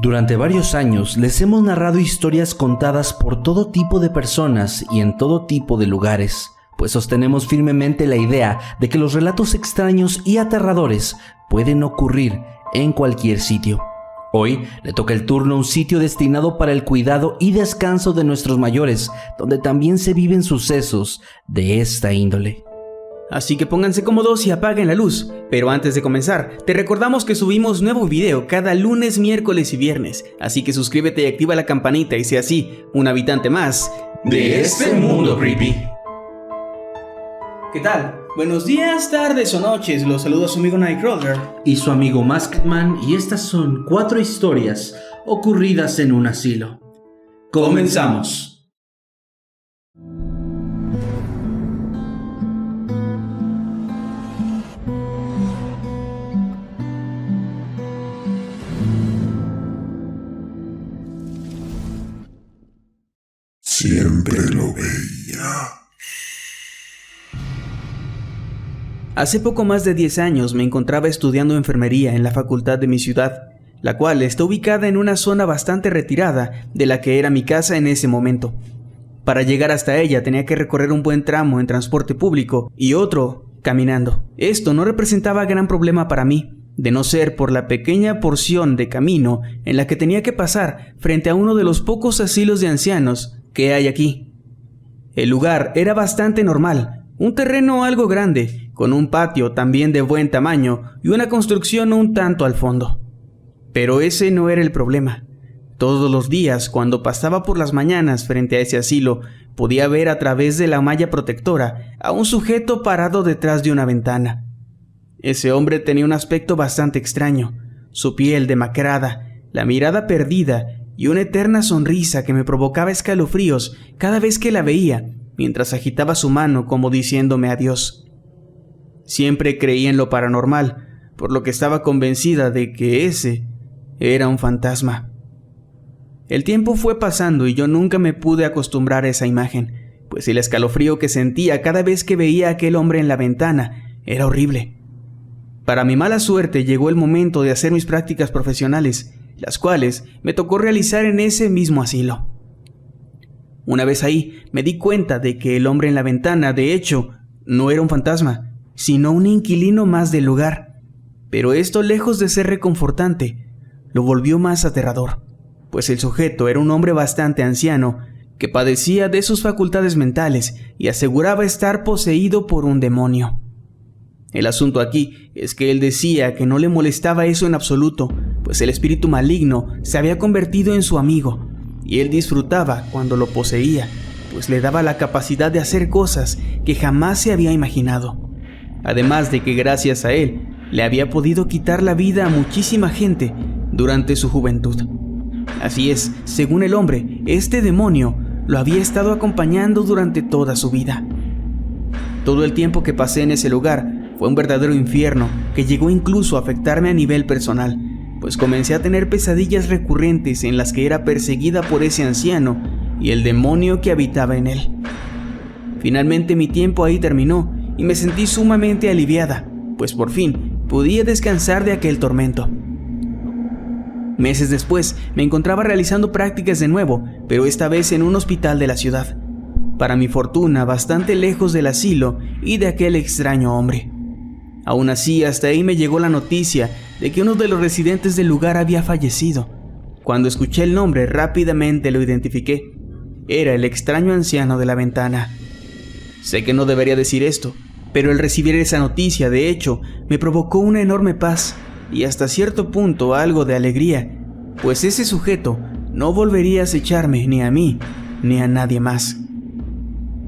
Durante varios años les hemos narrado historias contadas por todo tipo de personas y en todo tipo de lugares, pues sostenemos firmemente la idea de que los relatos extraños y aterradores pueden ocurrir en cualquier sitio. Hoy le toca el turno a un sitio destinado para el cuidado y descanso de nuestros mayores, donde también se viven sucesos de esta índole. Así que pónganse cómodos y apaguen la luz. Pero antes de comenzar, te recordamos que subimos nuevo video cada lunes, miércoles y viernes. Así que suscríbete y activa la campanita y sea así un habitante más de este mundo creepy. ¿Qué tal? Buenos días, tardes o noches. Los saluda su amigo Nightcrawler y su amigo Maskman, y estas son 4 historias ocurridas en un asilo. ¡Comenzamos! Siempre lo veía. Hace poco más de 10 años me encontraba estudiando enfermería en la facultad de mi ciudad, la cual está ubicada en una zona bastante retirada de la que era mi casa en ese momento. Para llegar hasta ella tenía que recorrer un buen tramo en transporte público y otro caminando. Esto no representaba gran problema para mí, de no ser por la pequeña porción de camino en la que tenía que pasar frente a uno de los pocos asilos de ancianos que hay aquí. El lugar era bastante normal, un terreno algo grande, con un patio también de buen tamaño y una construcción un tanto al fondo. Pero ese no era el problema. Todos los días, cuando pasaba por las mañanas frente a ese asilo, podía ver a través de la malla protectora a un sujeto parado detrás de una ventana. Ese hombre tenía un aspecto bastante extraño, su piel demacrada, la mirada perdida y una eterna sonrisa que me provocaba escalofríos cada vez que la veía, mientras agitaba su mano como diciéndome adiós. Siempre creí en lo paranormal, por lo que estaba convencida de que ese era un fantasma. El tiempo fue pasando y yo nunca me pude acostumbrar a esa imagen, pues el escalofrío que sentía cada vez que veía a aquel hombre en la ventana era horrible. Para mi mala suerte llegó el momento de hacer mis prácticas profesionales, las cuales me tocó realizar en ese mismo asilo. Una vez ahí, me di cuenta de que el hombre en la ventana, de hecho, no era un fantasma, sino un inquilino más del lugar. Pero esto, lejos de ser reconfortante, lo volvió más aterrador, pues el sujeto era un hombre bastante anciano, que padecía de sus facultades mentales y aseguraba estar poseído por un demonio. El asunto aquí es que él decía que no le molestaba eso en absoluto, pues el espíritu maligno se había convertido en su amigo, y él disfrutaba cuando lo poseía, pues le daba la capacidad de hacer cosas que jamás se había imaginado. Además de que gracias a él, le había podido quitar la vida a muchísima gente durante su juventud. Así es, según el hombre, este demonio lo había estado acompañando durante toda su vida. Todo el tiempo que pasé en ese lugar fue un verdadero infierno que llegó incluso a afectarme a nivel personal, pues comencé a tener pesadillas recurrentes en las que era perseguida por ese anciano y el demonio que habitaba en él. Finalmente mi tiempo ahí terminó y me sentí sumamente aliviada, pues por fin podía descansar de aquel tormento. Meses después me encontraba realizando prácticas de nuevo, pero esta vez en un hospital de la ciudad. Para mi fortuna, bastante lejos del asilo y de aquel extraño hombre. Aún así, hasta ahí me llegó la noticia de que uno de los residentes del lugar había fallecido. Cuando escuché el nombre, rápidamente lo identifiqué. Era el extraño anciano de la ventana. Sé que no debería decir esto, pero el recibir esa noticia, de hecho, me provocó una enorme paz y hasta cierto punto algo de alegría, pues ese sujeto no volvería a acecharme ni a mí ni a nadie más.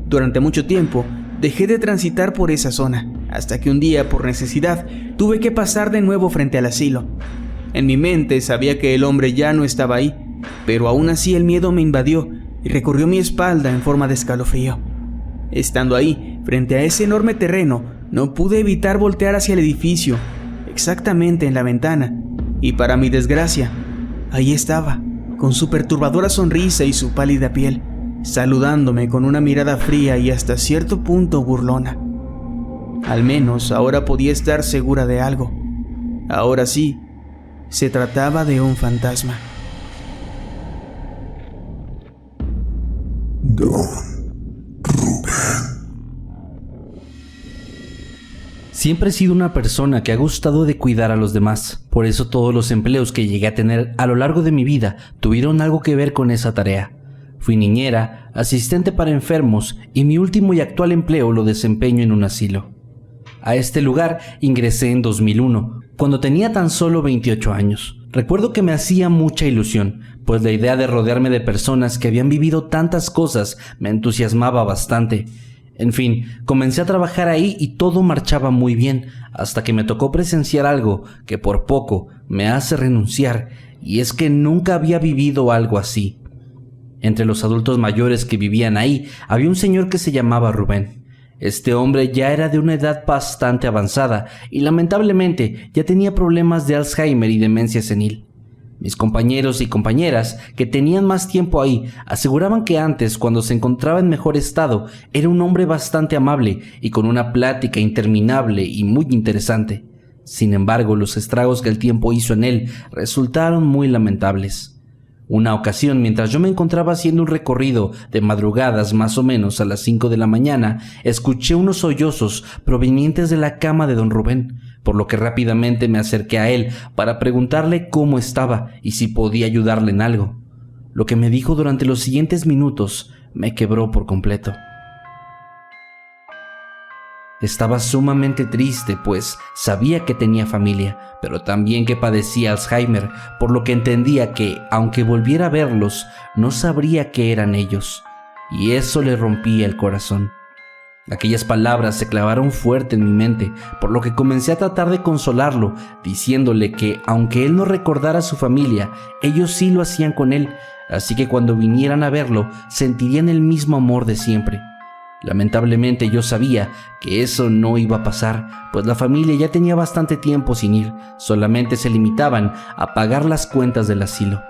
Durante mucho tiempo dejé de transitar por esa zona, hasta que un día, por necesidad, tuve que pasar de nuevo frente al asilo. En mi mente sabía que el hombre ya no estaba ahí, pero aún así el miedo me invadió y recorrió mi espalda en forma de escalofrío. Estando ahí, frente a ese enorme terreno, no pude evitar voltear hacia el edificio, exactamente en la ventana, y para mi desgracia, ahí estaba, con su perturbadora sonrisa y su pálida piel, saludándome con una mirada fría y hasta cierto punto burlona. Al menos ahora podía estar segura de algo. Ahora sí, se trataba de un fantasma. Don Rubén. Siempre he sido una persona que ha gustado de cuidar a los demás, por eso todos los empleos que llegué a tener a lo largo de mi vida tuvieron algo que ver con esa tarea. Fui niñera, asistente para enfermos y mi último y actual empleo lo desempeño en un asilo. A este lugar ingresé en 2001, cuando tenía tan solo 28 años. Recuerdo que me hacía mucha ilusión, pues la idea de rodearme de personas que habían vivido tantas cosas me entusiasmaba bastante. En fin, comencé a trabajar ahí y todo marchaba muy bien, hasta que me tocó presenciar algo que por poco me hace renunciar, y es que nunca había vivido algo así. Entre los adultos mayores que vivían ahí, había un señor que se llamaba Rubén. Este hombre ya era de una edad bastante avanzada y lamentablemente ya tenía problemas de Alzheimer y demencia senil. Mis compañeros y compañeras que tenían más tiempo ahí aseguraban que antes, cuando se encontraba en mejor estado, era un hombre bastante amable y con una plática interminable y muy interesante. Sin embargo, los estragos que el tiempo hizo en él resultaron muy lamentables. Una ocasión, mientras yo me encontraba haciendo un recorrido de madrugadas más o menos a las 5 de la mañana, escuché unos sollozos provenientes de la cama de don Rubén, por lo que rápidamente me acerqué a él para preguntarle cómo estaba y si podía ayudarle en algo. Lo que me dijo durante los siguientes minutos me quebró por completo. Estaba sumamente triste, pues sabía que tenía familia, pero también que padecía Alzheimer, por lo que entendía que, aunque volviera a verlos, no sabría qué eran ellos, y eso le rompía el corazón. Aquellas palabras se clavaron fuerte en mi mente, por lo que comencé a tratar de consolarlo, diciéndole que, aunque él no recordara a su familia, ellos sí lo hacían con él, así que cuando vinieran a verlo, sentirían el mismo amor de siempre. Lamentablemente yo sabía que eso no iba a pasar, pues la familia ya tenía bastante tiempo sin ir, solamente se limitaban a pagar las cuentas del asilo.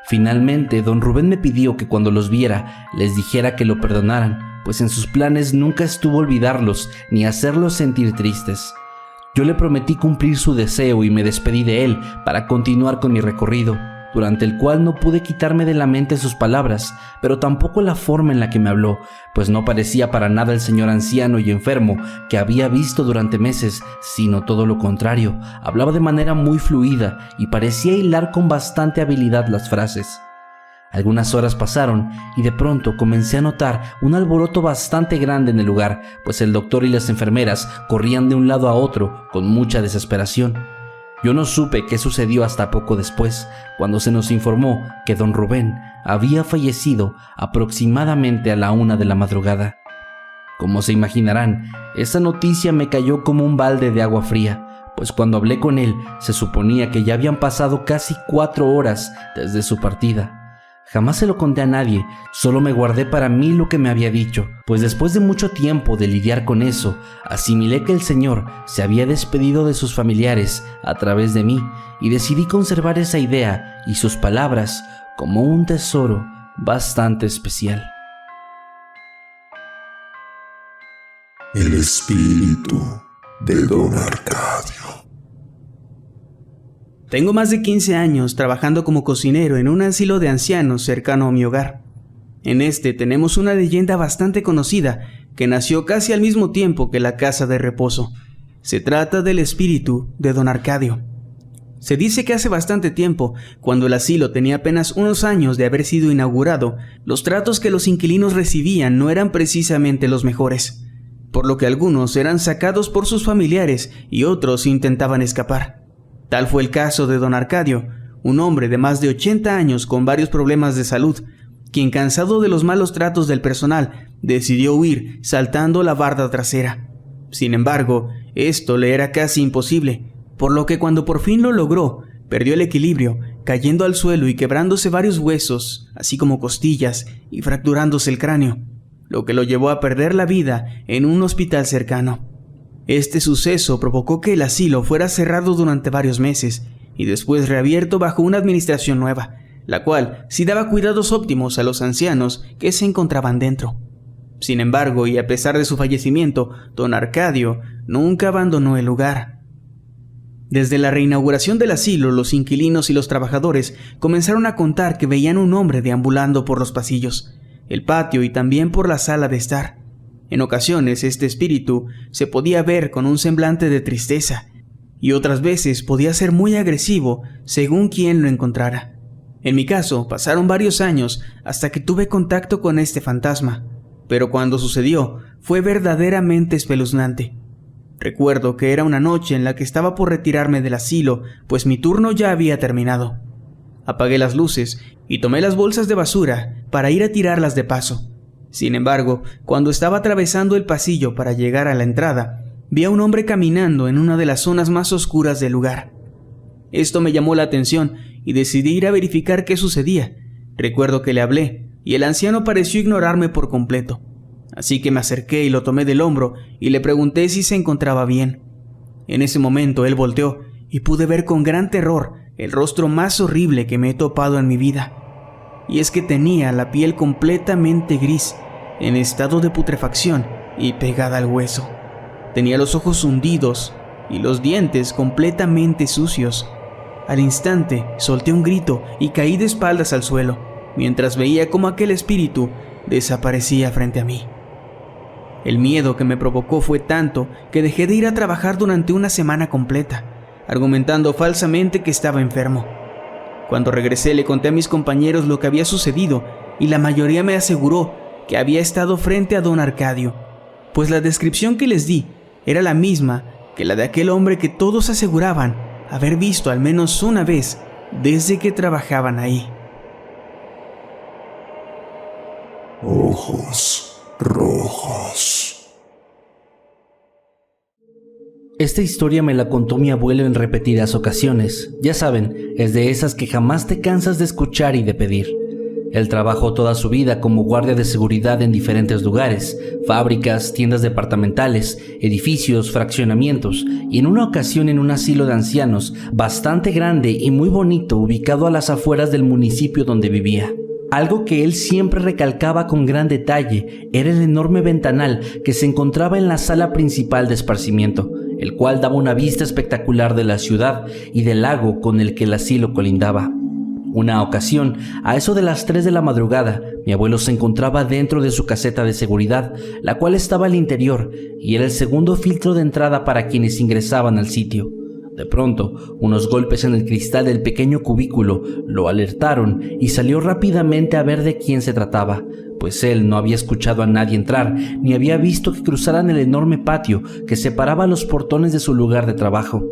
Finalmente, don Rubén me pidió que cuando los viera, les dijera que lo perdonaran, pues en sus planes nunca estuvo olvidarlos ni hacerlos sentir tristes. Yo le prometí cumplir su deseo y me despedí de él para continuar con mi recorrido, durante el cual no pude quitarme de la mente sus palabras, pero tampoco la forma en la que me habló, pues no parecía para nada el señor anciano y enfermo que había visto durante meses, sino todo lo contrario. Hablaba de manera muy fluida y parecía hilar con bastante habilidad las frases. Algunas horas pasaron y de pronto comencé a notar un alboroto bastante grande en el lugar, pues el doctor y las enfermeras corrían de un lado a otro con mucha desesperación. Yo no supe qué sucedió hasta poco después, cuando se nos informó que don Rubén había fallecido aproximadamente a la 1 de la madrugada. Como se imaginarán, esa noticia me cayó como un balde de agua fría, pues cuando hablé con él se suponía que ya habían pasado casi 4 horas desde su partida. Jamás se lo conté a nadie, solo me guardé para mí lo que me había dicho, pues después de mucho tiempo de lidiar con eso, asimilé que el señor se había despedido de sus familiares a través de mí y decidí conservar esa idea y sus palabras como un tesoro bastante especial. El espíritu de don Arcadio. Tengo más de 15 años trabajando como cocinero en un asilo de ancianos cercano a mi hogar. En este tenemos una leyenda bastante conocida que nació casi al mismo tiempo que la casa de reposo. Se trata del espíritu de don Arcadio. Se dice que hace bastante tiempo, cuando el asilo tenía apenas unos años de haber sido inaugurado, los tratos que los inquilinos recibían no eran precisamente los mejores, por lo que algunos eran sacados por sus familiares y otros intentaban escapar. Tal fue el caso de don Arcadio, un hombre de más de 80 años con varios problemas de salud, quien, cansado de los malos tratos del personal, decidió huir saltando la barda trasera. Sin embargo, esto le era casi imposible, por lo que cuando por fin lo logró, perdió el equilibrio, cayendo al suelo y quebrándose varios huesos, así como costillas, y fracturándose el cráneo, lo que lo llevó a perder la vida en un hospital cercano. Este suceso provocó que el asilo fuera cerrado durante varios meses y después reabierto bajo una administración nueva, la cual sí daba cuidados óptimos a los ancianos que se encontraban dentro. Sin embargo, y a pesar de su fallecimiento, don Arcadio nunca abandonó el lugar. Desde la reinauguración del asilo, los inquilinos y los trabajadores comenzaron a contar que veían un hombre deambulando por los pasillos. el patio y también por la sala de estar. En ocasiones este espíritu se podía ver con un semblante de tristeza y otras veces podía ser muy agresivo según quien lo encontrara. En mi caso, pasaron varios años hasta que tuve contacto con este fantasma, pero cuando sucedió fue verdaderamente espeluznante. Recuerdo que era una noche en la que estaba por retirarme del asilo, pues mi turno ya había terminado. Apagué las luces y tomé las bolsas de basura para ir a tirarlas de paso. Sin embargo, cuando estaba atravesando el pasillo para llegar a la entrada, vi a un hombre caminando en una de las zonas más oscuras del lugar. Esto me llamó la atención y decidí ir a verificar qué sucedía. Recuerdo que le hablé y el anciano pareció ignorarme por completo. Así que me acerqué y lo tomé del hombro y le pregunté si se encontraba bien. En ese momento él volteó y pude ver con gran terror el rostro más horrible que me he topado en mi vida. Y es que tenía la piel completamente gris, en estado de putrefacción y pegada al hueso. Tenía los ojos hundidos y los dientes completamente sucios. Al instante solté un grito y caí de espaldas al suelo, mientras veía cómo aquel espíritu desaparecía frente a mí. El miedo que me provocó fue tanto que dejé de ir a trabajar durante una semana completa, argumentando falsamente que estaba enfermo. Cuando regresé le conté a mis compañeros lo que había sucedido y la mayoría me aseguró que había estado frente a don Arcadio, pues la descripción que les di era la misma que la de aquel hombre que todos aseguraban haber visto al menos una vez desde que trabajaban ahí. Ojos rojos. Esta historia me la contó mi abuelo en repetidas ocasiones. Ya saben, es de esas que jamás te cansas de escuchar y de pedir. Él trabajó toda su vida como guardia de seguridad en diferentes lugares, fábricas, tiendas departamentales, edificios, fraccionamientos, y en una ocasión en un asilo de ancianos bastante grande y muy bonito ubicado a las afueras del municipio donde vivía. Algo que él siempre recalcaba con gran detalle era el enorme ventanal que se encontraba en la sala principal de esparcimiento, el cual daba una vista espectacular de la ciudad y del lago con el que el asilo colindaba. Una ocasión, a eso de las 3 de la madrugada, mi abuelo se encontraba dentro de su caseta de seguridad, la cual estaba al interior y era el segundo filtro de entrada para quienes ingresaban al sitio. De pronto, unos golpes en el cristal del pequeño cubículo lo alertaron y salió rápidamente a ver de quién se trataba, pues él no había escuchado a nadie entrar ni había visto que cruzaran el enorme patio que separaba los portones de su lugar de trabajo.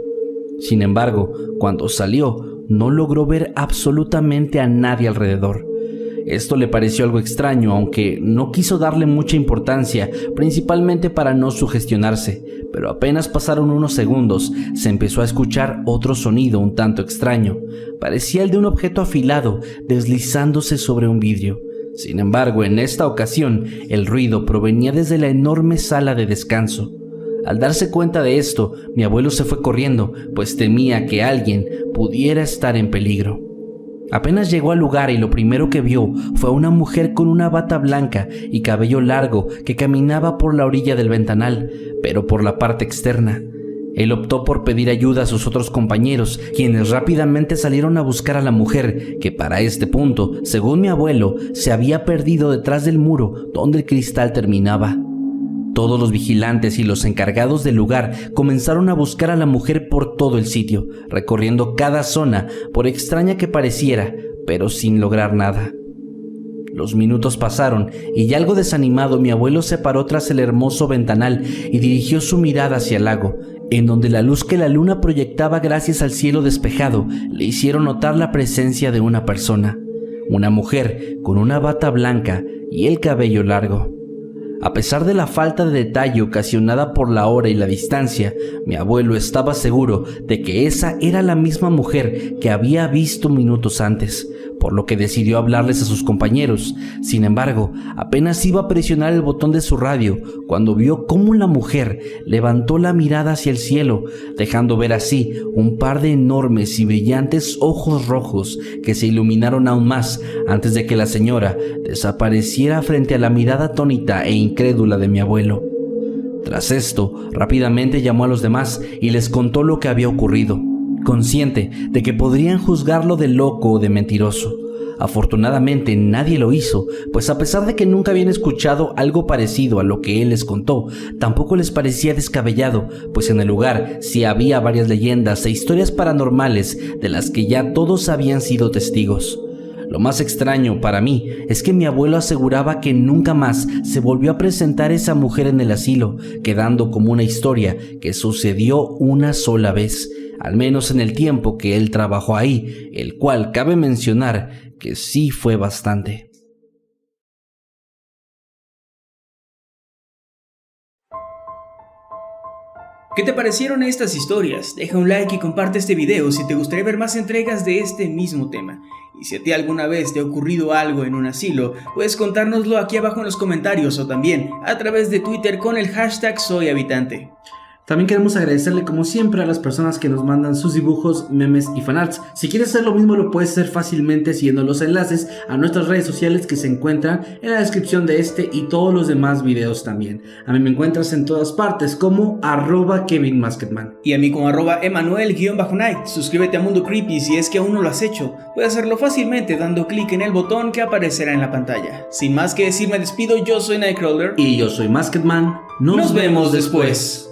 Sin embargo, cuando salió, no logró ver absolutamente a nadie alrededor. Esto le pareció algo extraño, aunque no quiso darle mucha importancia, principalmente para no sugestionarse, pero apenas pasaron unos segundos, se empezó a escuchar otro sonido un tanto extraño. Parecía el de un objeto afilado deslizándose sobre un vidrio. Sin embargo, en esta ocasión, el ruido provenía desde la enorme sala de descanso. Al darse cuenta de esto, mi abuelo se fue corriendo, pues temía que alguien pudiera estar en peligro. Apenas llegó al lugar y lo primero que vio fue a una mujer con una bata blanca y cabello largo que caminaba por la orilla del ventanal, pero por la parte externa. Él optó por pedir ayuda a sus otros compañeros, quienes rápidamente salieron a buscar a la mujer, que para este punto, según mi abuelo, se había perdido detrás del muro donde el cristal terminaba. Todos los vigilantes y los encargados del lugar comenzaron a buscar a la mujer por todo el sitio, recorriendo cada zona, por extraña que pareciera, pero sin lograr nada. Los minutos pasaron y ya algo desanimado mi abuelo se paró tras el hermoso ventanal y dirigió su mirada hacia el lago, en donde la luz que la luna proyectaba gracias al cielo despejado le hicieron notar la presencia de una persona, una mujer con una bata blanca y el cabello largo. A pesar de la falta de detalle ocasionada por la hora y la distancia, mi abuelo estaba seguro de que esa era la misma mujer que había visto minutos antes, por lo que decidió hablarles a sus compañeros. Sin embargo, apenas iba a presionar el botón de su radio cuando vio cómo la mujer levantó la mirada hacia el cielo, dejando ver así un par de enormes y brillantes ojos rojos que se iluminaron aún más antes de que la señora desapareciera frente a la mirada atónita e incrédula de mi abuelo. Tras esto, rápidamente llamó a los demás y les contó lo que había ocurrido, consciente de que podrían juzgarlo de loco o de mentiroso. Afortunadamente nadie lo hizo, pues a pesar de que nunca habían escuchado algo parecido a lo que él les contó, tampoco les parecía descabellado, pues en el lugar sí había varias leyendas e historias paranormales de las que ya todos habían sido testigos. Lo más extraño para mí es que mi abuelo aseguraba que nunca más se volvió a presentar esa mujer en el asilo, quedando como una historia que sucedió una sola vez, al menos en el tiempo que él trabajó ahí, el cual cabe mencionar que sí fue bastante. ¿Qué te parecieron estas historias? Deja un like y comparte este video si te gustaría ver más entregas de este mismo tema. Y si a ti alguna vez te ha ocurrido algo en un asilo, puedes contárnoslo aquí abajo en los comentarios o también a través de Twitter con el hashtag SoyHabitante. También queremos agradecerle como siempre a las personas que nos mandan sus dibujos, memes y fanarts. Si quieres hacer lo mismo lo puedes hacer fácilmente siguiendo los enlaces a nuestras redes sociales que se encuentran en la descripción de este y todos los demás videos también. A mí me encuentras en todas partes como @KevinMasketman. Y a mí como @Emanuel_Night. Suscríbete a Mundo Creepy si es que aún no lo has hecho. Puedes hacerlo fácilmente dando clic en el botón que aparecerá en la pantalla. Sin más que decir me despido, yo soy Nightcrawler. Y yo soy Masketman. Nos vemos después.